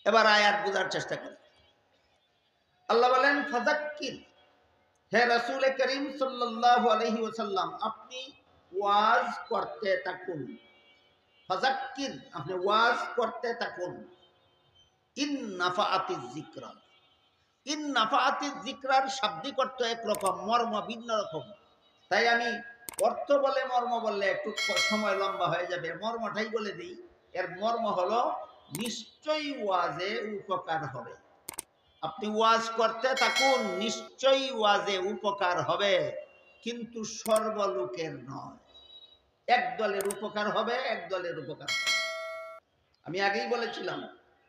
এবার আয়াত বোঝার চেষ্টা করি। আল্লাহ বলেন ফাযাক্কির, হে রাসূল করিম সাল্লাল্লাহু আলাইহি ওয়াসাল্লাম, আপনি ওয়াজ করতে থাকুন। ফাযাক্কির, আপনি ওয়াজ করতে থাকুন। ইন নাফাআতিজ যিকরা, ইন নাফাআতিজ যিকরার শাব্দিক অর্থ একরকম, মর্ম ভিন্ন রকম। তাই আমি অর্থ বলে মর্ম বললে একটু সময় লম্বা হয়ে যাবে, মর্মটাই বলে দিই। এর মর্ম হলো নিশ্চয়ই ওয়াজে উপকার হবে। আপনি ওয়াজ করতে থাকুন, নিশ্চয়ই ওয়াজে উপকার হবে, কিন্তু সর্বলোকের নয়। এক দলের উপকার হবে, এক দলের উপকার হবে। আমি আগেই বলেছিলাম,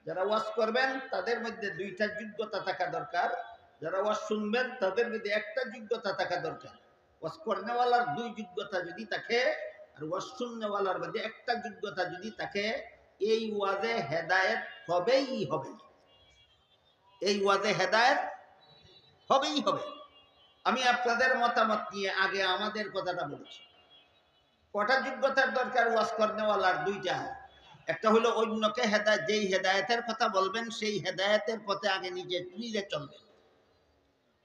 যারা ওয়াজ করবেন তাদের মধ্যে দুইটা যোগ্যতা থাকা দরকার, যারা ওয়াজ শুনবেন তাদের মধ্যে একটা যোগ্যতা থাকা দরকার। ওয়াজ করনেওয়ালার দুই যোগ্যতা যদি থাকে আর ওয়াজ শুননেওয়ালার মধ্যে একটা যোগ্যতা যদি থাকে, এই ওয়াজে হেদায়েত হবেই হবে, এই ওয়াজে হেদায়েত হবেই হবে। আমি আপনাদের মতামত নিয়ে আগে আমাদের কথাটা বলেছি। কটা যোগ্যতার দরকার ওয়াজ করনেওয়ালার? দুইটা। একটা হলো অন্যকে হেদায়েত, যেই হেদায়েতের কথা বলবেন সেই হেদায়েতের পথে আগে নিজে নিজে চলবেন।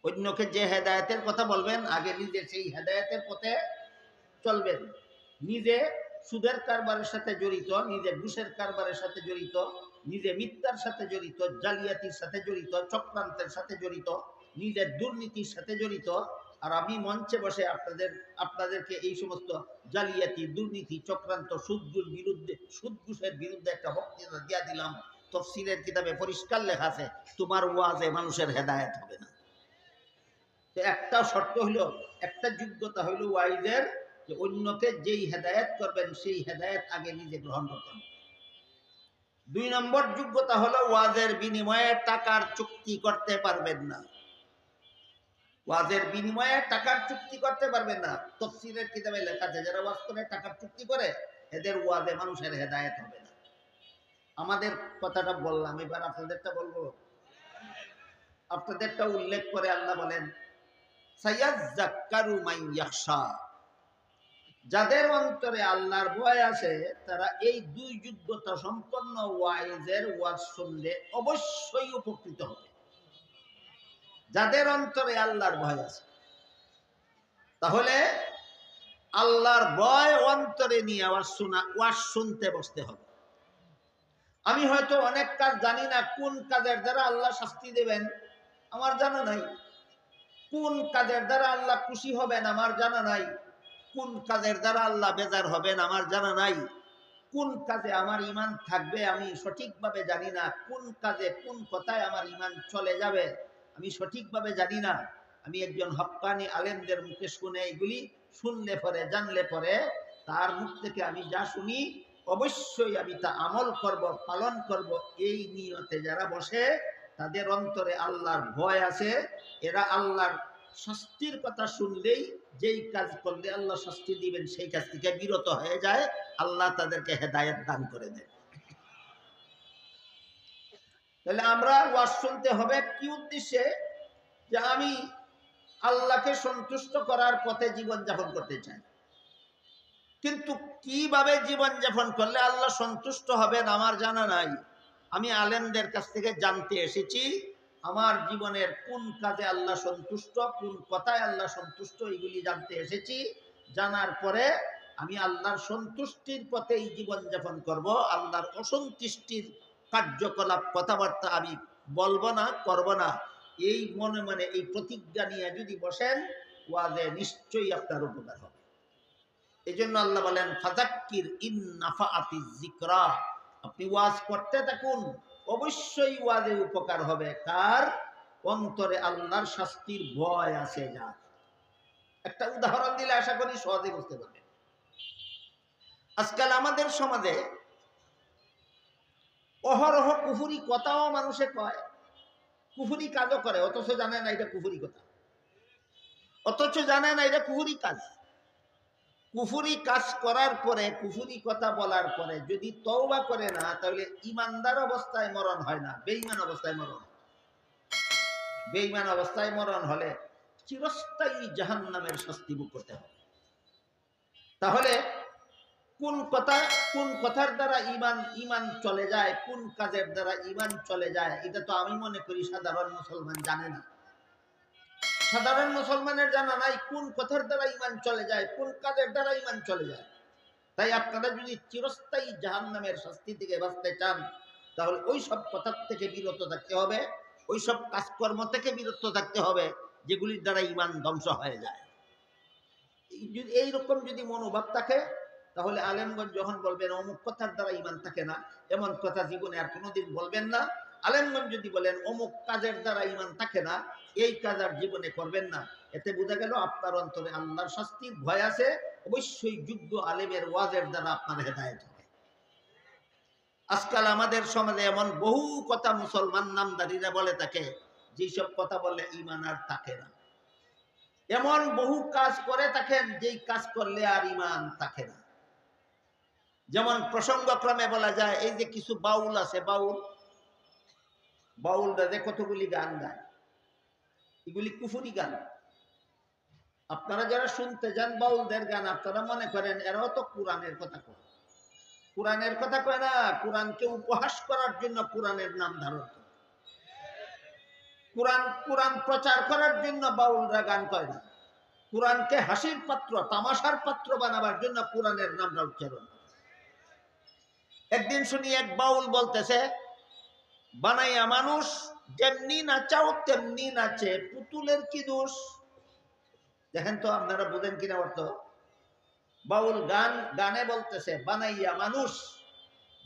অন্যকে যে হেদায়েতের কথা বলবেন আগে নিজে সেই হেদায়েতের পথে চলবেন। নিজে সুদের কারবারের সাথে জড়িত, নিজে ঘুষের কারবারের সাথে জড়িত, নিজে মিথ্যার সাথে জড়িত, জালিয়াতির সাথে জড়িত, চক্রান্তের সাথে জড়িত, নিজের দুর্নীতির সাথে জড়িত। আর আমি মঞ্চে বসে আপনাদেরকে এই সমস্ত জালিয়াতি, দুর্নীতি, চক্রান্ত, সুদগুর বিরুদ্ধে, সুদ ঘুষের বিরুদ্ধে একটা বক্তৃতা দিয়া দিলাম। তাফসীরের কিতাবে পরিষ্কার লেখা আছে, তোমার ওয়াজে মানুষের হেদায়েত হবে না। একটা শর্ত হইল, একটা যোগ্যতা হইল ওয়াইজের, যে অন্যকে যেই হেদায়েত করবেন সেই হেদায়েত আগে নিজে গ্রহণ করতেন। দুই নম্বর যোগ্যতা হলো ওয়াজের বিনিময়ে টাকার চুক্তি করতে পারবেন না। ওয়াজের বিনিময়ে টাকার চুক্তি করতে পারবেন না। তাফসীরের কিতাবে লেখা আছে, যারা ওয়াজ করে টাকার চুক্তি করে এদের ওয়াজে মানুষের হেদায়েত হবে না। আমাদের কথাটা বললাম, এবার আপনাদেরটা বলবো। আপনাদেরটা উল্লেখ করে আল্লাহ বলেন সায়াযাক্কারু মান ইয়াখশা, যাদের অন্তরে আল্লাহর ভয় আছে তারা এই দুই যোগ্যতা সম্পন্ন ওয়াইজের ওয়াজ শুনলে অবশ্যই উপকৃত হবে। যাদের অন্তরে আল্লাহর ভয় আছে, তাহলে আল্লাহর ভয় অন্তরে নিয়ে ওয়াজ শুনতে বসতে হবে। আমি হয়তো অনেক কাজ জানি না, কোন কাজের দ্বারা আল্লাহ শাস্তি দেবেন আমার জানা নাই, কোন কাজের দ্বারা আল্লাহ খুশি হবেন আমার জানা নাই, কোন কাজের দ্বারা আল্লাহ বেজার হবেন আমার জানা নাই, কোন কাজে আমার ঈমান থাকবে আমি সঠিকভাবে জানি না, কোন কাজে কোন কথায় আমার ঈমান চলে যাবে আমি সঠিকভাবে জানি না। আমি একজন হক্কানি আলেমদের মুখে শুনে, এগুলি শুনলে পরে, জানলে পরে, তার মুখ থেকে আমি যা শুনি অবশ্যই আমি তা আমল করব, পালন করব। এই নিয়তে যারা বসে তাদের অন্তরে আল্লাহর ভয় আছে, এরা আল্লাহর শাস্তির কথা শুনলেই, যেই কাজ করলে আল্লাহ শাস্তি দিবেন সেই কাজ থেকে বিরত হয়ে যায়। আল্লাহ তাদেরকে হেদায়েত দান করে দেন। তাহলে আমরা ওয়াজ শুনতে হবে কি উদ্দেশ্যে? যে আমি আল্লাহকে সন্তুষ্ট করার পথে জীবন যাপন করতে চাই, কিন্তু কিভাবে জীবন যাপন করলে আল্লাহ সন্তুষ্ট হবেন আমার জানা নাই। আমি আলেমদের কাছ থেকে জানতে এসেছি আমার জীবনের কোন কাজে আল্লাহ সন্তুষ্ট, কোন কথায় আল্লাহ সন্তুষ্ট, এগুলি জানতে এসেছি। জানার পরে আমি আল্লাহর সন্তুষ্টির পথেই জীবন যাপন করব। আল্লাহর অসন্তুষ্টির কার্যকলাপ, কথাবার্তা আমি বলবো না, করব না। এই মনে মনে এই প্রতিজ্ঞা নিয়ে যদি বসেন, ওয়াজে নিশ্চয়ই আপনার উপকার হবে। এই জন্য আল্লাহ বলেন ফাযাক্কির ইন নাফাআতিজ যিকরা, আপনি ওয়াজ করতে থাকুন, অবশ্যই ওয়াজে উপকার হবে। কার অন্তরে আল্লাহর শাস্তির ভয় আছে। যার একটা উদাহরণ দিলে আশা করি সহজে বুঝতে পারবেন। আজকাল আমাদের সমাজে অহরহ কুফুরি কথাও মানুষে কয়, কুফুরি কাজও করে, অথচ জানে না এটা কুফুরি কথা, অথচ জানে না এটা কুফুরি কাজ। কুফুরি কাজ করার পরে, কুফুরি কথা বলার পরে যদি তওবা করে না, তাহলে ইমানদার অবস্থায় মরণ হয় না, বেঈমান অবস্থায় মরণ। বেঈমান অবস্থায় মরণ হলে চিরস্থায়ী জাহান্নামের শাস্তি ভোগ করতে হবে। তাহলে কোন কথার দ্বারা ইমান চলে যায়, কোন কাজের দ্বারা ইমান চলে যায়, এটা তো আমি মনে করি সাধারণ মুসলমান জানে না। সাধারণ মুসলমানের জানা নাই কোন কথার দ্বারা ইমান চলে যায়, কোন কাজের দ্বারা ইমান চলে যায়। তাই আপনারা যদি চিরস্থায়ী জাহান্নামের শাস্তি থেকে বাঁচতে চান, তাহলে ওই সব কথার থেকে বিরত থাকতে হবে, ওই সব কাজকর্ম থেকে বিরত থাকতে হবে যেগুলির দ্বারা ইমান ধ্বংস হয়ে যায়। এইরকম যদি মনোভাব থাকে, তাহলে আলেমগঞ্জ যখন বলবেন অমুক কথার দ্বারা ইমান থাকে না, এমন কথা জীবনে আর কোনোদিন বলবেন না। আলেমগঞ্জ যদি বলেন অমুক কাজের দ্বারা ইমান থাকে না, এই কাজ আর জীবনে করবেন না, এতে বোঝা গেল আপনার অন্তরে আল্লাহর শাস্তির ভয় আছে। অবশ্যই যোগ্য আলেমের ওয়াজের দ্বারা আপনার হেদায়েত হবে। আজকাল আমাদের সমাজে এমন বহু কথা মুসলমান নামদারিরা বলে থাকে, যেসব কথা বললে ইমান আর থাকে না। এমন বহু কাজ করে থাকেন যেই কাজ করলে আর ইমান থাকে না। যেমন প্রসঙ্গক্রমে বলা যায়, এই যে কিছু বাউল আছে, বাউলরা যে কতগুলি গান গায়, এগুলি কুফুরি গান। আপনারা যারা শুনতে যান বাউলদের গান, আপনারা মনে করেন এরাও তো কোরআনের কথা কয়। কোরআনের কথা কয় না, কোরআনকে উপহাস করার জন্য কোরআনের নাম ধারণ করে। কোরআন প্রচার করার জন্য বাউলরা গান কয় না, কোরআনকে হাসির পাত্র, তামাশার পাত্র বানাবার জন্য কোরআনের নামটা উচ্চারণ। একদিন শুনি এক বাউল বলতেছে, বানাইয়া মানুষ যেমনি নাচাও তেমনি নাচে, পুতুলের কি দোষ। দেখেন তো আপনারা বুঝেন কিনা অর্থ। বাউল গানে বলতেছে, বানাইয়া মানুষ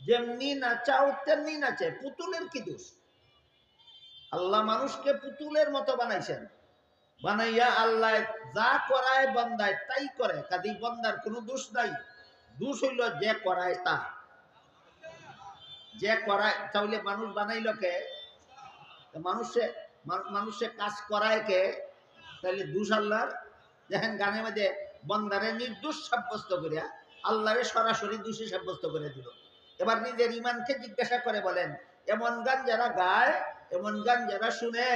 যেমনি নাচাও তেমনি নাচে, পুতুলের কি দোষ। আল্লাহ মানুষকে পুতুলের মতো বানাইছেন, বানাইয়া আল্লাহ যা করায় বান্দায় তাই করে, কাজেই বান্দার কোনো দোষ নাই। দোষ হইল যে করায় তা, যে করায়। তাহলে মানুষ বানাইল কে? মানুষে কাজ করায় কে? তাহলে দোষ আল্লাহর। দেখেন গানের মধ্যে বান্দারে নির্দোষ সাব্যস্ত করিয়া আল্লাহরে সরাসরি দোষী সাব্যস্ত করে দিল। এবার নিজের ইমানকে জিজ্ঞাসা করে বলেন, এমন গান যারা গায়, এমন গান যারা শুনে,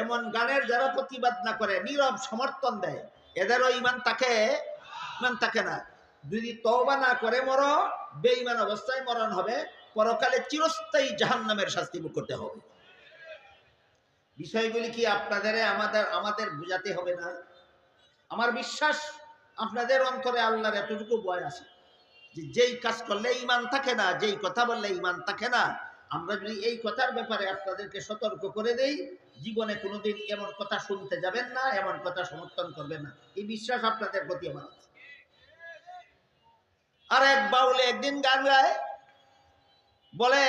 এমন গানের যারা প্রতিবাদ না করে, নীরব সমর্থন দেয়, এদেরও ইমান থাকে? ইমান থাকে না। যদি তওবা না করে মরো, বেঈমান অবস্থায় মরণ হবে, পরকালে চিরস্থায়ী জাহান্নামের শাস্তি ভোগ করতে হবে। বিষয়গুলি কি আপনাদের আমাদের বুঝাতে হবে না? আমার বিশ্বাস আপনাদের অন্তরে আল্লাহর এতটুকু ভয় আছে যে যেই কাজ করলে ইমান থাকে না, যেই কথা বললে ইমান থাকে না, আমরা যদি এই কথার ব্যাপারে আপনাদেরকে সতর্ক করে দেই, জীবনে কোনোদিন এমন কথা শুনতে যাবেন না, এমন কথা সমর্থন করবেন না। এই বিশ্বাস আপনাদের প্রতি আমার আছে। আর এক বাউলে একদিন গান গায়, বলে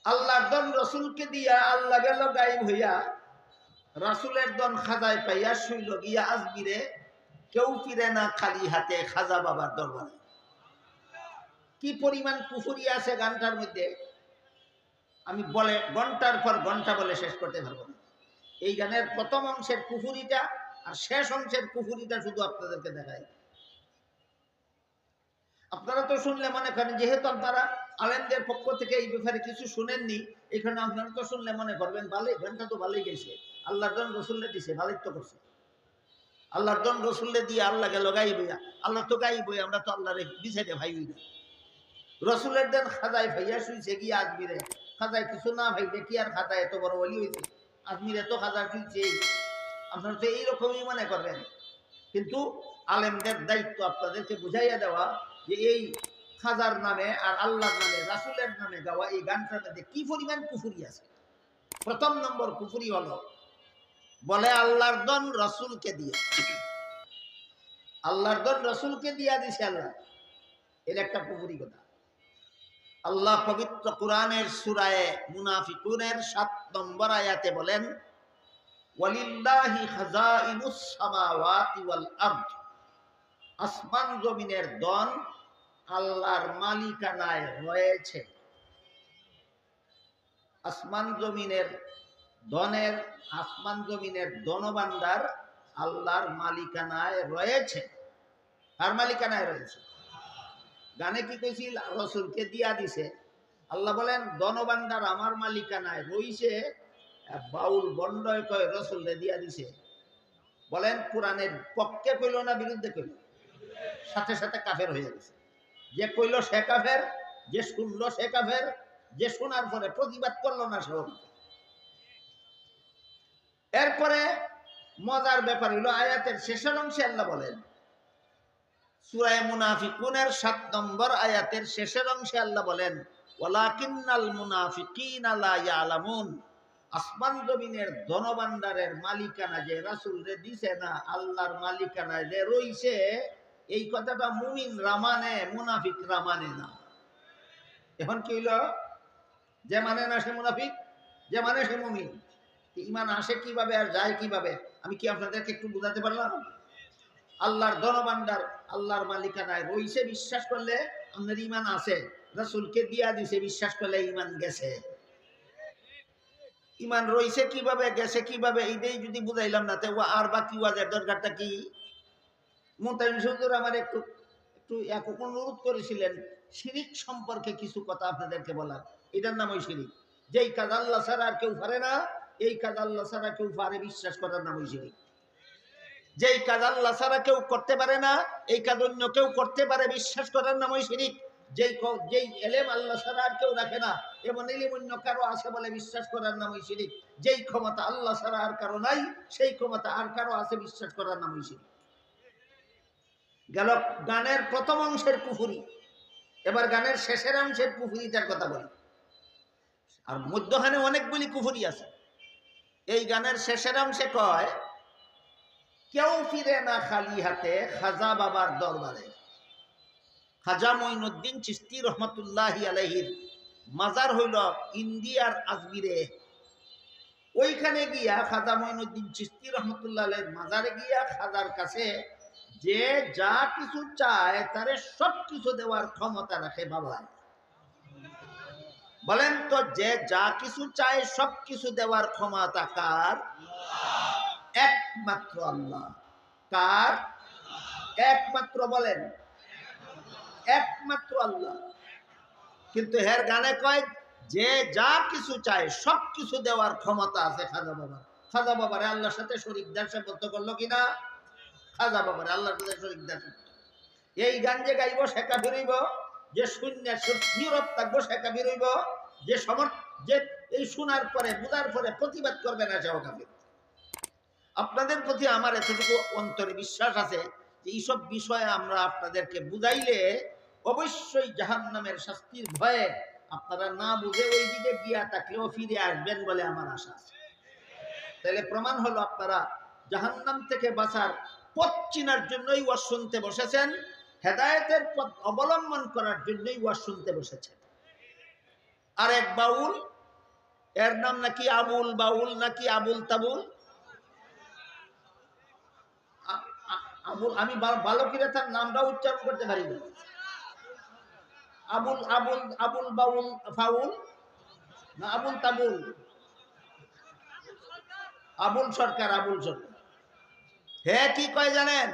আল্লাহর দন রসুলকে দিয়া আল্লাহ গেল গায়েব হইয়া, রাসুলের দন খাজায় পাইয়া শুইল গিয়া আজমিরে, কেউ ফিরে না খালি হাতে খাজা বাবার দরবারে। কি পরিমাণ কুফুরি আছে গানটার মধ্যে, আমি বলে ঘন্টার পর ঘন্টা বলে শেষ করতে পারবো না। এই গানের প্রথম অংশের কুফুরিটা আর শেষ অংশের কুফুরিটা শুধু আপনাদেরকে দেখায়। আপনারা তো শুনলে মনে করেন, যেহেতু আপনারা আলেমদের পক্ষ থেকে এই ব্যাপারে কিছু শুনেননি, এখানে আপনারা তো শুনলে মনে করবেন ভালোই, গানটা তো ভালোই গেছে, আল্লাহর জন রসুল্লে দিছে, ভালোই তো করছে। আল্লাহর জন রসুল্লে দিয়ে আল্লাহকে লগাই বইয়া, আল্লাহ তো গাই বই, আমরা তো আল্লাহরে বিছাইতে ভাই হই না। রসুলের দেন খাজায় ভাইয়া শুইছে গিয়ে আজমিরে, খাজায় কিছু না ভাইবে কি আর খাজা এত বড় ওলি হয়েছে, আজমিরে তো খাজা শুইছে। আপনারা তো এইরকমই মনে করবেন, কিন্তু আলেমদের দায়িত্ব আপনাদেরকে বুঝাইয়া দেওয়া যে এই খাজার নামে আর আল্লাহর নামে রাসুলের নামে গাওয়া এই গানটার মধ্যে কি পরিমাণ কুফুরি আছে। প্রথম নম্বর কুফুরি হলো, বলে আল্লাহর দন রসুলকে দিয়ে, আল্লাহর দন রসুলকে দিয়া দিছে আল্লাহ, এর একটা কুফুরি কথা। আল্লাহ পবিত্র কুরআনের সূরায়ে মুনাফিকুনের 7 নম্বর আয়াতে বলেন, ওয়ালিল্লাহি খাযাইনুস সামাওয়াতি ওয়াল আরদ, আসমান জমিনের দন আল্লাহর মালিকানায় রয়েছে। আসমান জমিনের ধনভাণ্ডার আল্লাহর মালিকানায় রয়েছে। আর মালিকানায় রয়েছে। গানে কি কইছিল? রসুলকে দিয়া দিছে। আল্লাহ বলেন ধনভাণ্ডার আমার মালিকানায় রইছে, বাউল বন্ডয় কয় রসুলকে দিয়া দিছে। বলেন কোরআনের পক্ষে কইল না বিরুদ্ধে কইল? সাথে সাথে কাফের হয়ে গেছে। যে কইল সে কাফের, যে শুনলো সে কাফের, যে শোনার পরে প্রতিবাদ করলো না সেও। এরপরে মজার ব্যাপার হলো আয়াতের শেষের অংশে আল্লাহ বলেন, সূরা মুনাফিকুনের 7 নম্বর আয়াতের শেষের অংশে আল্লাহ বলেন, ওয়ালাকিন্নাল মুনাফিকিনা লা ইয়ালামুন, আসমান জমিনের ধনভাণ্ডারের মালিকানা যে রাসূলরে দিছে না, আল্লাহর মালিকানা যে রইছে, এই কথাটা মুমিনরা মানে, মুনাফিকরা মানে না। এখন কি হইল? যে মানে না সে মুনাফিক, যে মানে সে মুমিন। ঈমান আসে কিভাবে আর যায় কিভাবে, আমি কি আপনাদেরকে একটু বুঝাতে পারলাম? আল্লাহর ধনভাণ্ডার, আল্লাহর মালিকানায় রইছে বিশ্বাস করলে আপনার ঈমান আছে, রাসূলকে দিয়া দিছে বিশ্বাস করলে ঈমান গেছে। ঈমান রইছে কিভাবে, গেছে কিভাবে, এইটাই যদি বুঝাইলাম না তো আর বাকি ওয়াজের দরকারটা কি? মুতাইম হুজুর আমার একটু একটু এক অনুরোধ করেছিলেন শিরিক সম্পর্কে কিছু কথা আপনাদেরকে বলার। এটার নাম ওই শিরিক। যেই কাজ আল্লাহ ছাড়া আর কেউ পারে না, এই কাজ আল্লাহ ছাড়া কেউ পারে বিশ্বাস করার নাম ওই শিরিক। যেই কাজ আল্লাহ ছাড়া কেউ করতে পারে না, এই কাজ অন্য কেউ করতে পারে বিশ্বাস করার নাম ওই শিরিক। যেই এলেম আল্লাহ ছাড়া আর কেউ রাখে না, এমন এলেম অন্য কারো আছে বলে বিশ্বাস করার নাম ওই শিরিক। যেই ক্ষমতা আল্লাহ ছাড়া আর কারো নাই, সেই ক্ষমতা আর কারো আছে বিশ্বাস করার নাম ওই শিরিক। গেল গানের প্রথম অংশের কুফুরি, এবার গানের শেষের অংশের কুফুরিটার কথা বলি। আর মধ্যখানে অনেকগুলি কুফুরি আছে। এই গানের শেষের অংশে কয়, কেউ ফিরে না খালি হাতে খাজা বাবার দরবারে। খাজা মঈনুদ্দিন চিশতি রহমতুল্লাহি আলাইহির মাজার হইল ইন্ডিয়ার আজমিরে। ওইখানে গিয়া খাজা মঈনুদ্দিন চিশতি রহমতুল্লাহ আলাইহির মাজারে গিয়া খাজার কাছে যে যা কিছু চায় তারে সব কিছু দেওয়ার ক্ষমতা রাখে বাবা। বলেন তো, যে যা কিছু চায় সব কিছু দেওয়ার ক্ষমতা কার? একমাত্র আল্লাহ। কার? একমাত্র। বলেন, একমাত্র আল্লাহ। কিন্তু হের গানে কয় যে যা কিছু চায় সব কিছু দেওয়ার ক্ষমতা আছে খাজা বাবার। খাজা বাবারে আল্লাহর সাথে শরীক দেওয়ার সাব্যস্ত করলো কিনা? খাজা বাবারে আল্লাহর সাথে শরীক দেওয়ার। এই গান যে গাইব সে কাফির হইব, যে শূন্য নীরব থাকবো সে কাফির হইব, যে এই শোনার পরে বুঝার পরে প্রতিবাদ করবে না সেও কাফির। আপনাদের প্রতি আমার এতটুকু অন্তরে বিশ্বাস আছে যে এইসব বিষয়ে আমরা আপনাদেরকে বুঝাইলে অবশ্যই জাহান্নামের শাস্তির ভয়ে আপনারা না বুঝে ওই দিকে গিয়া থাকলেও ফিরে আসবেন বলে আমার আশা আছে। তাহলে প্রমাণ হলো আপনারা জাহান্নাম থেকে বাঁচার পথ চিনার জন্যই ওয়াজ শুনতে বসেছেন, হেদায়েতের পথ অবলম্বন করার জন্যই ওয়াজ শুনতে বসেছেন। আর এক বাউল, এর নাম নাকি আবুল বাউল, নাকি আবুল তাবুল। আবুল, আমি ভালো করে তার নামটা উচ্চারণ করতে পারি না। আবুল আবুল আবুল বাউল ফাউল না আবুল তাবুল? আবুল সরকার, আবুল সরকার। হে কি কয় জানেন?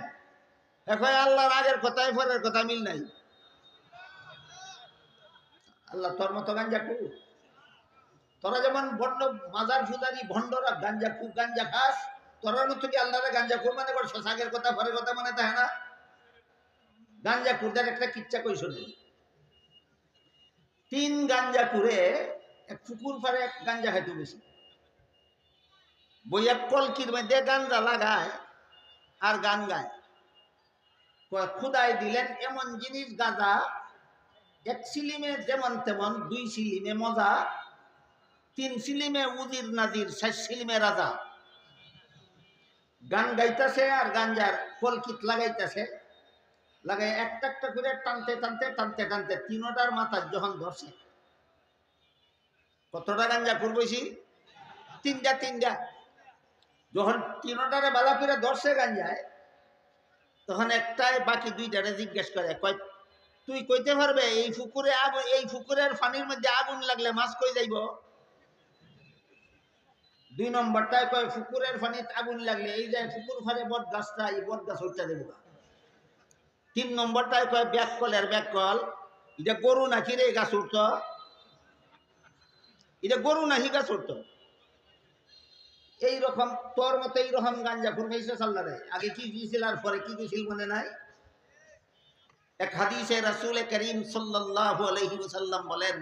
এখন আল্লাহর আগের কথায় পরের কথা মিল নাই। আল্লাহ তোর মতো গাঞ্জা খু, তোরা যেমন ভণ্ড মাজার ফুজারি ভণ্ডরা গাঞ্জা খু গাঞ্জা খাস, তোরার মতো কি আল্লাহরে গাঞ্জা খু মানে করছো? আগের কথা পরের কথা মানে তাই না? গাঞ্জা খুরদের একটা কিচ্ছা কই শোনেন। 3 গাঞ্জা খুরে এক পুকুর পারে এক গাঞ্জা খাইতে বেশি বইয়া কলকির মধ্যে গাঞ্জা লাগায় আর গান গায়। খুদাই দিলেন এমন জিনিস গাঁজা, 1 সিলিমে যেমন তেমন, 2 সিলিমে মজা, 3 সিলিমে উজির নাজির, 4 সিলিমে রাজা। গান গাইতেছে আর গাঞ্জার কলকিত লাগাইতেছে, লাগাই একটা একটা করে টানতে টানতে টানতে টানতে 3টার মাথা যখন ধরছে। কতটা গাঞ্জা করবছি? 3টা। যখন 3টারে বালা করে ধরছে গাঞ্জায়, তখন একটাই বাকি 2টারে জিজ্ঞেস করে, কয় তুই কইতে পারবে এই পুকুরে আগুন, এই পুকুরের পানির মধ্যে আগুন লাগলে মাছ কই যাইব? 2 নম্বরটায় কয় পুকুরের পানিতে আগুন লাগলে এই যে পুকুর ফারে বট গাছটা, এই বট গাছ উঠতে দেব। 3 নম্বরটায় কয় ব্যাককলের ব্যাককল, এটা গরু নাকি রে গাছ উঠত? এটা গরু নাকি গাছ উঠত? এইরকম তোর মতো এইরকম গাঞ্জা খুর খাইছে সাল্লারে। আগে কি দিয়েছিল আর পরে কি দিয়েছিল মনে নাই? এক হাদিসে রাসূল করিম সাল্লাল্লাহু আলাইহি ওয়াসাল্লাম বলেন,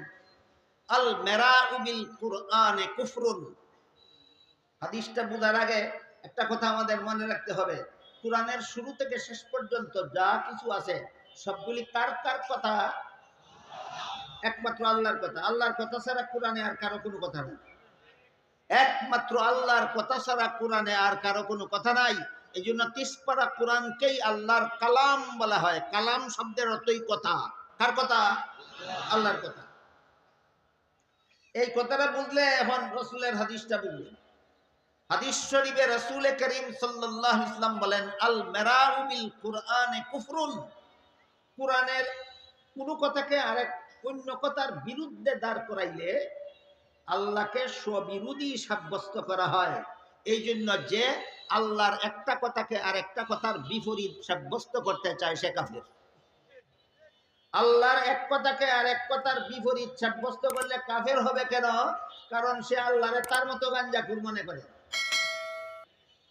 আল মেরাউ বিল কুরআনে কুফরুন। হাদিসটা বোঝার আগে একটা কথা আমাদের মনে রাখতে হবে, কোরআনের শুরু থেকে শেষ পর্যন্ত যা কিছু আছে সবগুলি কার কার কথা? একমাত্র আল্লাহর কথা। আল্লাহর কথা ছাড়া কোরআনে আর কারো কোনো কথা নেই। একমাত্র আল্লাহর কথা ছাড়া কোরআনে আর কারো কোনো কথা নাই। এই জন্য 30 পারা কোরআনকেই আল্লাহর কালাম বলা হয়। কালাম শব্দের অর্থই কথা। কার কথা? আল্লাহর কথা। এই কথাটা বুঝলে এখন রাসূলের হাদিসটা বুঝলেন। হাদিস শরীফে রাসূল করিম সাল্লাল্লাহু আলাইহি ওয়াসাল্লাম বলেন, আল মেরাউ বিল কুরআনে কুফরুন। কোরআনের কোন কথাকে আরেক অন্য কথার বিরুদ্ধে দাঁড় করাইলে আল্লাহকে স্ববিরোধী সাব্যস্ত করা হয়। এই জন্য যে আল্লাহর একটা কথাকে আরেকটা কথার বিপরীত সাব্যস্ত করতে চায় সে কাফের। আল্লাহর এক কথাকে আরেক কথার বিপরীত সাব্যস্ত করলে কাফের হবে কেন? কারণ সে আল্লাহরে তার মতো গাঞ্জাখুর মনে করে।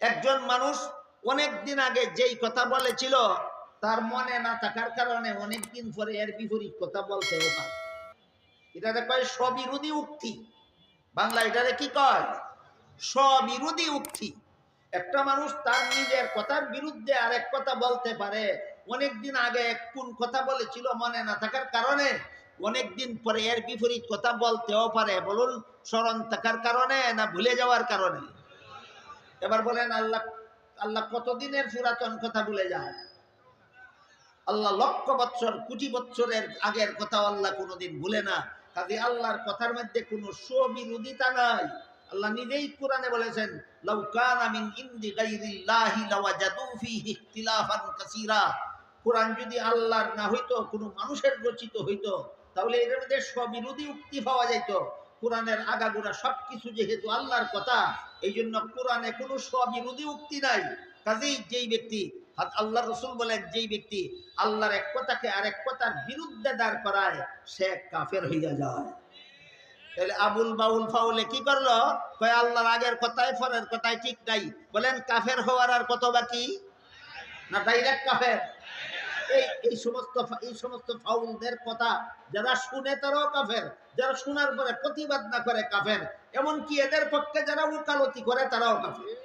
একজন মানুষ অনেক দিন আগে যেই কথা বলেছিল তার মনে না থাকার কারণে অনেক দিন পরে এর বিপরীত কথা বলতেও পারে। এটাকে কয় স্ববিরোধী উক্তি। বাংলা এটারে কি কয়? স্ববিরোধী উক্তি। একটা মানুষ তার নিজের কথার বিরুদ্ধে আরেক কথা বলতে পারে। অনেকদিন আগে কোন কথা বলেছিল মনে না থাকার কারণে অনেকদিন পরে এর বিপরীত কথা বলতেও পারে। বলুন, স্মরণ থাকার কারণে না ভুলে যাওয়ার কারণে? এবার বলেন, আল্লাহ আল্লাহ কতদিনের পুরাতন কথা ভুলে যায়? আল্লাহ লক্ষ বৎসর কোটি বৎসরের আগের কথা আল্লাহ কোনোদিন ভুলে না। কাজে আল্লাহর কথার মধ্যে কোনো স্ববিরোধিতা নাই। আল্লাহ নিজেই কোরআনে বলেছেন, লাউ কানা মিন ইনদি গায়রিল্লাহি লাওয়াজাদু ফীহি ইখতিলাফান কাসীরা। কোরআন যদি আল্লাহর না হইতো, কোনো মানুষের রচিত হইতো, তাহলে এর মধ্যে স্ববিরোধী উক্তি পাওয়া যাইত। কোরআনের আগাগোড়া সবকিছু যেহেতু আল্লাহর কথা, এই জন্য কোরআনে কোনো স্ববিরোধী উক্তি নাই। কাজেই যেই ব্যক্তি, আল্লাহ রসুল বলেন, যেই ব্যক্তি আল্লাহর এক কথাকে আরেক কথার বিরুদ্ধে দাঁড় করায় সে কাফের হইয়া যায়। তাহলে আবুল বাউল ফাউলে কি করলো? কয় আল্লাহর আগের কথায় পরের কথায় ঠিক নাই। বলেন, কাফের হওয়ার আর কত বাকি? না ডাইরেক্ট কাফের? এই সমস্ত ফাউলদের কথা যারা শুনে তারাও কাফের, যারা শোনার পরে প্রতিবাদ না করে কাফের, এমনকি এদের পক্ষে যারা উকালতি করে তারাও কাফের।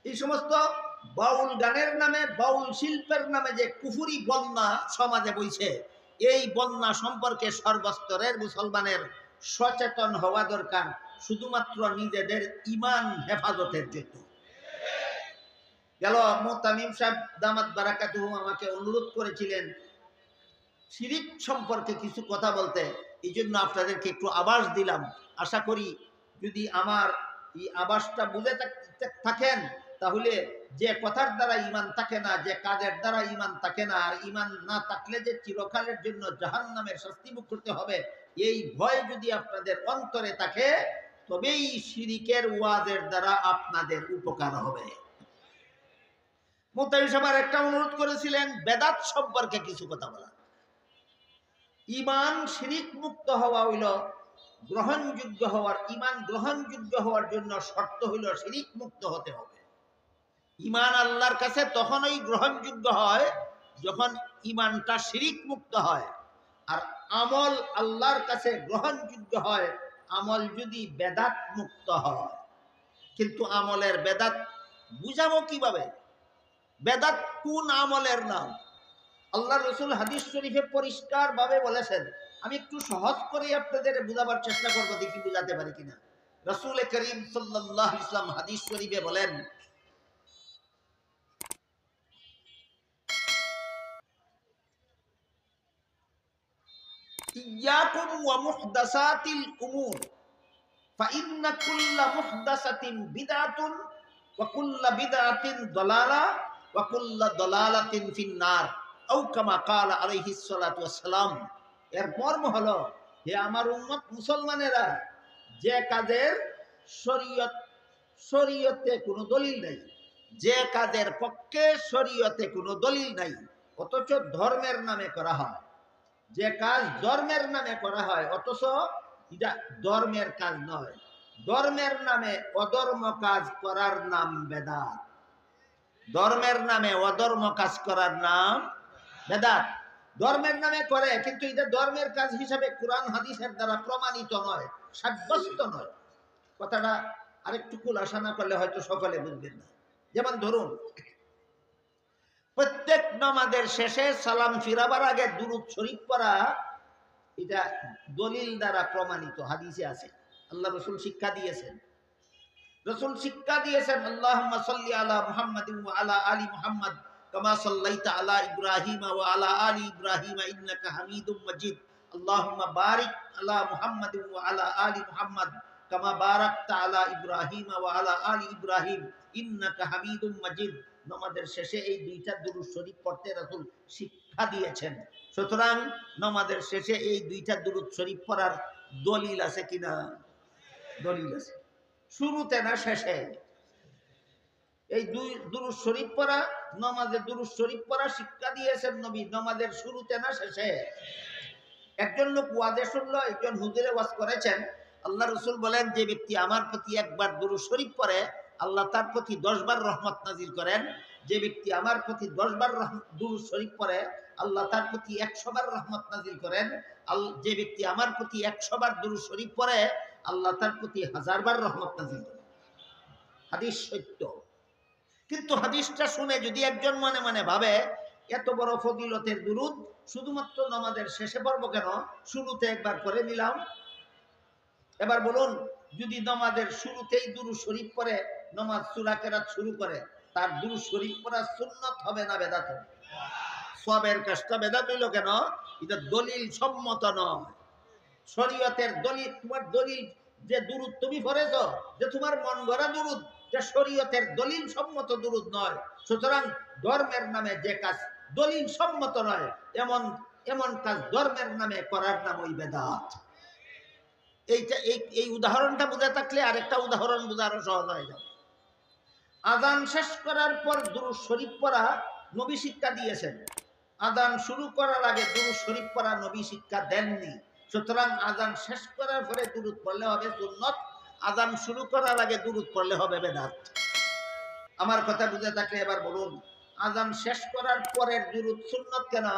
এই সমস্ত বাউল গানের নামে, বাউল শিল্পের নামে যে কুফুরি বন্যা সমাজে বইছে, এই বন্যা সম্পর্কে সর্বস্তরের মুসলমানের সচেতন হওয়া দরকার, শুধুমাত্র নিজেদের ঈমান হেফাজতের জন্য। গেল মুতামিম সাহেব দামাত বারাকাতুহু আমাকে অনুরোধ করেছিলেন শিরিক সম্পর্কে কিছু কথা বলতে, এই জন্য আপনাদেরকে একটু আভাস দিলাম। আশা করি যদি আমার এই আভাসটা বুঝে থাকেন, তাহলে যে কথার দ্বারা ঈমান থাকে না, যে কাজের দ্বারা ঈমান থাকে না, আর ঈমান না থাকলে যে চিরকালের জন্য জাহান্নামের শাস্তি ভোগ করতে হবে, এই ভয় যদি আপনাদের অন্তরে থাকে, তবেই শিরিকের ওয়াজের দ্বারা আপনাদের উপকার হবে। মুতামিম সাহেব একটা অনুরোধ করেছিলেন বেদাত সম্পর্কে কিছু কথা বলা। ঈমান শিরিক মুক্ত হওয়া হইল গ্রহণযোগ্য হওয়ার, ঈমান গ্রহণযোগ্য হওয়ার জন্য শর্ত হইল শিরিক মুক্ত হতে হবে। ঈমান আল্লাহর কাছে তখনই গ্রহণযোগ্য হয় যখন ঈমানটা শিরিক মুক্ত হয়। আর আমল আল্লাহর কাছে গ্রহণযোগ্য হয় আমল যদি বেদাত মুক্ত হয়। কিন্তু আমলের বেদাত বুঝাবো কিভাবে? বেদাত কোন আমলের নাম? আল্লাহ রসুল হাদিস শরীফে পরিষ্কার ভাবে বলেছেন। আমি একটু সহজ করে আপনাদের বুঝাবার চেষ্টা করবো, দেখি বুঝাতে পারি কিনা। রাসূল করিম সাল্লাল্লাহু আলাইহি ওয়াসাল্লাম হাদিস শরীফে বলেন, ইয়াকুম ওয়া মুহদাসাতিল উমুর ফাইন্না কুল্লা মুহদাসাতিন বিদআতুন ওয়া কুল্লা বিদআতিন দালালা ওয়া কুল্লা দালালাতিন ফিন্নার আও কামা ক্বালা আলাইহিস সালাতু ওয়াস সালাম। এর মর্ম হলো, হে আমার উম্মত মুসলমানেরা, যে কাজের শরীয়তে কোনো দলিল নাই, যে কাজের পক্ষে শরীয়তে কোনো দলিল নাই, অথচ ধর্মের নামে করা হয়, যে কাজ ধর্মের নামে করা হয় অথচ এটা ধর্মের কাজ নয়, ধর্মের নামে অধর্ম কাজ করার নাম বেদাত। ধর্মের নামে অধর্ম কাজ করার নাম বেদাত। ধর্মের নামে করে, কিন্তু এটা ধর্মের কাজ হিসাবে কোরআন হাদিসের দ্বারা প্রমাণিত নয়, সাব্যস্ত নয়। কথাটা আরেকটু খুলাসা না করলে হয়তো সকলে বুঝবেন না। যেমন ধরুন, প্রত্যেক নামাজের শেষে সালাম ফিরাবার আগে দুরূদ শরীফ পড়া, এটা দলিল দ্বারা প্রমাণিত, হাদিসে আছে। আল্লাহ রসুল শিক্ষা দিয়েছেন। রসুল শিক্ষা দিয়েছেন, আল্লাহুম্মা সাল্লি আলা মুহাম্মাদিন ওয়া আলা আলি মুহাম্মাদ কামা সাল্লাইতা আলা ইব্রাহিম ওয়া আলা আলি ইব্রাহিম ইন্নাকা হামিদুম মাজিদ। আল্লাহুম্মা বারিক আলা মুহাম্মাদিন ওয়া আলা আলি মুহাম্মাদ কামা বারাকতা আলা ইব্রাহিম ওয়া আলা আলি ইব্রাহিম ইন্নাকা হামিদুম মাজিদ। নামাজের শেষে এই দুইটা দুরূদ শরীফ পড়তে রাসূল শিক্ষা দিয়েছেন। সুতরাং নামাজের শেষে এই দুইটা দুরূদ শরীফ পড়ার দলিল আছে কিনা? দলিল আছে। শুরুতে না শেষে। এই দুই দুরূদ শরীফ পড়া, নামাজে দুরূদ শরীফ পড়া শিক্ষা দিয়েছেন নবী, নামাজের শুরুতে না শেষে। একজন লোক ওয়াজে শুনলো, একজন হুজুরে ওয়াজ করেছেন, আল্লাহ রসুল বলেন, যে ব্যক্তি আমার প্রতি একবার দুরূদ শরীফ পড়ে আল্লাহ তার প্রতি 10 বার রহমত নাজিল করেন। যে ব্যক্তি আমার প্রতি 10 বার দুরূদ শরীফ পড়ে আল্লাহ তার প্রতি 100 বার রহমত নাজিল করেন। যে ব্যক্তি আমার প্রতি 100 বার দুরূদ শরীফ পড়ে আল্লাহ তার প্রতি 1000 বার রহমত নাজিল করেন। হাদিস সত্য। কিন্তু হাদিসটা শুনে যদি একজন মনে মনে ভাবে, এত বড় ফজিলতের দুরূদ শুধুমাত্র নামাজের শেষে পড়বো কেন, শুরুতে একবার করে নিলাম। এবার বলুন, যদি নামাজের শুরুতেই দুরূদ শরীফ পড়ে নামাজ সূরা কেরাত শুরু করে, তার দুরূদ শরীফ পড়া সুন্নাত হবে না বেদাত হবে? সবের কাজটা বেদাত হইল কেন? এটা দলিল সম্মত নয়, শরীয়তের দলিল। তোমার দলিল যে দুরূদ তুমি পড়েছ, যে তোমার মন গড়া দুরূদ, যে শরীয়তের দলিল সম্মত দুরূদ নয়। সুতরাং ধর্মের নামে যে কাজ দলিল সম্মত নয়, এমন এমন কাজ ধর্মের নামে করার নাম ওই বেদাত। এই উদাহরণটা বুঝে থাকলে আরেকটা উদাহরণ বোঝা আরো সহজ হয়ে যাবে। আযান শেষ করার পর দুরূদ শরীফ পড়া নবী শিক্ষা দিয়েছেন। আযান শুরু করার আগে দুরূদ শরীফ পড়া নবী শিক্ষা দেননি। সুতরাং আযান শেষ করার পরে দুরূদ পড়লে হবে সুন্নাত, আযান শুরু করার আগে দুরূদ পড়লে হবে বেদাত। আমার কথা বুঝে থাকলে এবার বলুন, আযান শেষ করার পরের দুরূদ সুন্নাত কেন?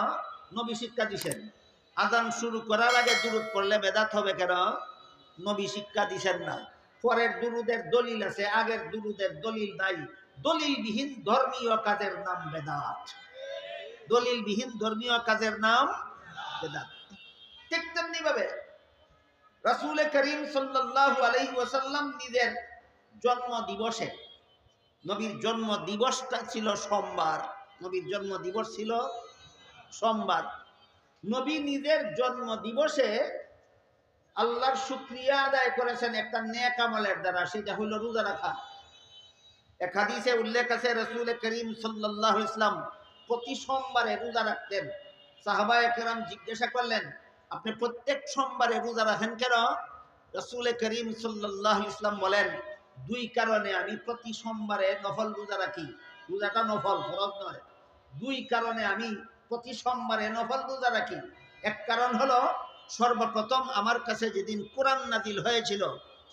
নবী শিক্ষা দিয়েছেন। আযান শুরু করার আগে দুরূদ পড়লে বেদাত হবে কেন? নবী শিক্ষা দিয়েছেন না। পরের দুরূদের দলিল আছে, আগের দুরূদের দলিল নাই। দলিলবিহীন ধর্মীয় কাজের নাম বেদাত। দলিলবিহীন ধর্মীয় কাজের নাম বেদাত। ঠিক তেমনি ভাবে রাসূল করিম সাল্লাল্লাহু আলাইহি ওয়াসাল্লাম নিজের জন্ম দিবসে, নবীর জন্ম দিবসটা ছিল সোমবার। নবীর জন্ম দিবস ছিল সোমবার। নবী নিজের জন্ম দিবসে আল্লাহর শুকরিয়া আদায় করেছেন একটা নেক আমলের দ্বারা, সেটা হলো রোজা রাখা। এক হাদিসে উল্লেখ আছে, রাসূল করিম সাল্লাল্লাহু আলাইহি ওয়াসাল্লাম প্রতি সোমবারে রোজা রাখতেন। সাহাবায়ে কেরাম জিজ্ঞাসা করলেন, আপনি প্রত্যেক সোমবারে রোজা রাখেন কেন? রাসূল করিম সাল্লাল্লাহু আলাইহি ওয়াসাল্লাম বলেন, দুই কারণে আমি প্রতি সোমবারে নফল রোজা রাখি। রোজাটা নফল, ফরজ নয়। দুই কারণে আমি প্রতি সোমবারে নফল রোজা রাখি। এক কারণ হলো, সর্বপ্রথম আমার কাছে যেদিন কোরআন নাজিল হয়েছিল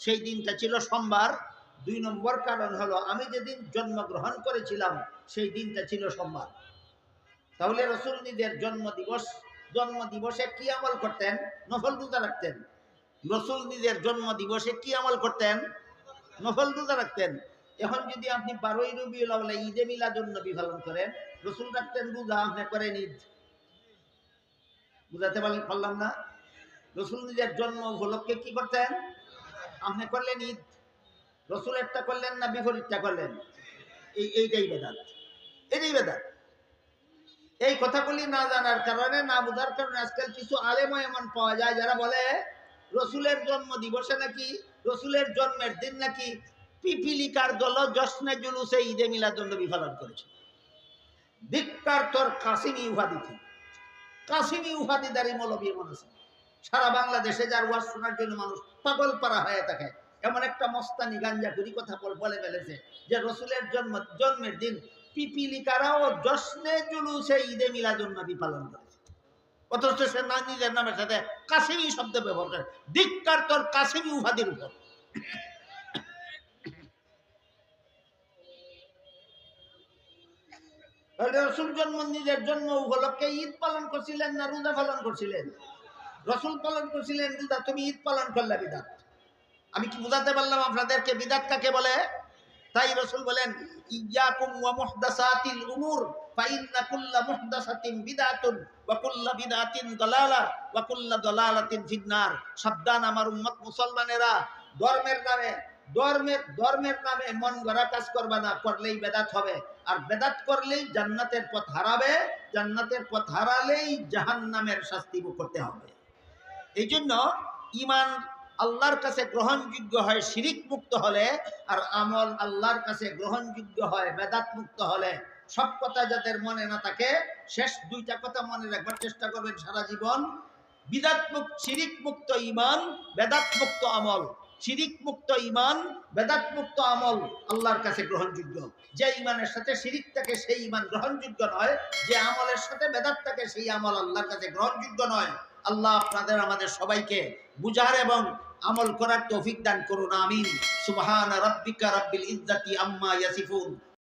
সেই দিনটা ছিল সোমবার। 2 নম্বর কারণ হলো, আমি যেদিন জন্মগ্রহণ করেছিলাম সেই দিনটা ছিল সোমবার। তাহলে রাসূল নিজের জন্ম দিবসে কি আমল করতেন? নফল রোজা রাখতেন। রাসূল নিজের জন্ম দিবসে কি আমল করতেন? নফল রোজা রাখতেন। এখন যদি আপনি 12ই রবিউল আউয়াল ঈদে মিলাদুন নবী পালন করেন, রাসূল রাখতেন রোজা, আপনি করেন ঈদ। বুঝাতে পারলাম না? রাসূল নিজের জন্ম উপলক্ষে কি করতেন? আপনি করলেন ঈদ। রাসূল একটা করলেন না বিপরীতটা করলেন? এইটাই বেদাত, এটাই বেদাত। এই কথাগুলি না জানার কারণে, না বোঝার কারণে আজকাল কিছু আলেমও এমন পাওয়া যায় যারা বলে রসুলের জন্ম দিবসে নাকি, রসুলের জন্মের দিন নাকি পিপিলিকার দল জশ্নে জুলুসে ঈদে মিলাদুন নবী পালন করেছে। ধিক্কার তোর কাসিমি উপাধি। কাসিমি উপাধিদারী মৌলবী এমন আছে সারা বাংলাদেশে, যার ওয়াজ শোনার জন্য মানুষ পাগল পারা হয়ে থাকে। এমন একটা মস্তানি গাঞ্জাখুরি কথা বলে ফেলেছে যে রসুলের জন্মের দিন পিপিলিকারাও জশ্নে জুলুসে ঈদে মিলাদুন নবী পালন করেছে, অথচ সে না নিজের নামের সাথে কাসিমি শব্দ ব্যবহার করে। ধিক্কার তোর কাসিমি উপাধির উপর। রসুল জন্ম নিজের জন্ম উপলক্ষে ঈদ পালন করছিলেন না রোজা পালন করছিলেন? রসুল পালন করছিলেন রোজা, তুমি ঈদ পালন করলে বিদাত। আমি কি বুঝাতে পারলাম আপনাদেরকে বিদাত কাকে বলে? তাই রসুল বলেন ইয়াকুম ওয়া মুহদাসাতিল উমুর ফাইন্না কুল্লা মুহদাসাতিন বিদআতুন ওয়া কুল্লা বিদআতিন দালালা ওয়া কুল্লা দালালাতিন ফিন্নার। সাবধান আমার উম্মত মুসলমানেরা, ধর্মের নামে মন গড়া কাজ করবে না, করলেই বেদাত হবে। আর বেদাত করলেই জান্নাতের পথ হারাবে, জান্নাতের পথ হারালেই জাহান্নামের শাস্তি ভোগ করতে হবে। এই জন্য ঈমান আল্লাহর কাছে গ্রহণযোগ্য হয় শিরিক মুক্ত হলে, আর আমল আল্লাহর কাছে গ্রহণযোগ্য হয় বেদাত মুক্ত হলে। সব কথা যাদের মনে না থাকে, শেষ দুইটা কথা মনে রাখবার চেষ্টা করবেন সারা জীবন। বিদাত মুক্ত, শিরিক মুক্ত ঈমান, বেদাত মুক্ত আমল। শিরিক মুক্ত ঈমান, বেদাত মুক্ত আমল আল্লাহর কাছে গ্রহণযোগ্য। যে ঈমানের সাথে শিরিক থাকে সেই ঈমান গ্রহণযোগ্য নয়, যে আমলের সাথে বেদাত থাকে সেই আমল আল্লাহর কাছে গ্রহণযোগ্য নয়। আল্লাহ আপনাদের আমাদের সবাইকে বুঝার এবং আমল করার তৌফিক দান করুন, আমিন। সুবহান রাব্বিকা রাব্বিল ইজ্জাতি আম্মা ইয়াসিফুন।